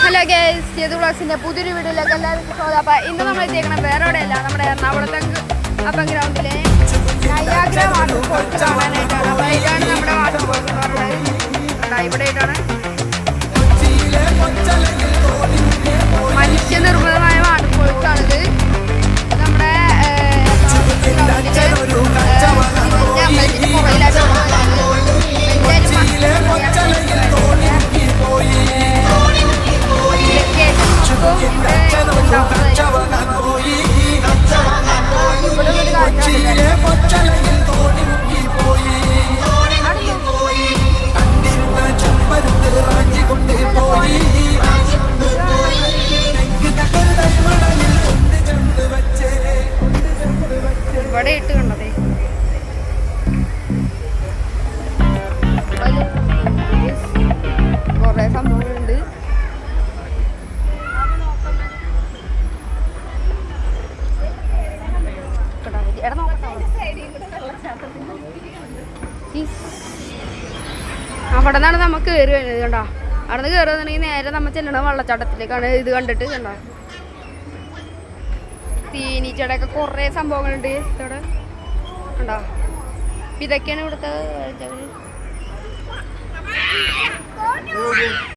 Hello guys, ചെയ്തു ബ്ലോഗ്സിന്റെ പുതിയൊരു വീഡിയോയിലേക്ക് എല്ലാവർക്കും സ്വാഗതം. അപ്പോൾ ഇന്ന് നമ്മൾ എത്തിയേക്കണം വേറെ എവിടെയല്ല, നമ്മുടെ എറണാകുളത്തെ അപ്പം ഗ്രൗണ്ടിലെ നയാഗ്ര വാട്ടർഫോൾസ് കാണാനായിട്ടാണ്. അപ്പോൾ ഇതാണ് നമ്മുടെ വാട്ടർഫോൾസ് എന്ന് പറയുന്നത്. ഇവിടെ ആയിട്ടാണ് മനുഷ്യനിർമ്മിതമായ വാട്ടർഫോൾസാണിത്. നമ്മുടെ അമ്പലത്തിന്റെ പുറകിലായിട്ട് ഇവിടെ ഇട്ട് കണ്ടതേ കുറെ സംഭവങ്ങളുണ്ട്. അവിടെ നിന്നാണ് നമുക്ക് കയറി വരുന്നത്. കണ്ടോ, അവിടെ നിന്ന് കയറി വന്നിട്ടുണ്ടെങ്കിൽ നേരെ നമ്മൾ ചെല്ലണ വെള്ളച്ചാട്ടത്തിലേക്കാണ്. ഇത് കണ്ടിട്ട് കണ്ടോ, തേനീച്ചയുടെയൊക്കെ കുറേ സംഭവങ്ങളുണ്ട് ഇവിടെ. കണ്ടോ, ഇതൊക്കെയാണ് ഇവിടുത്തെ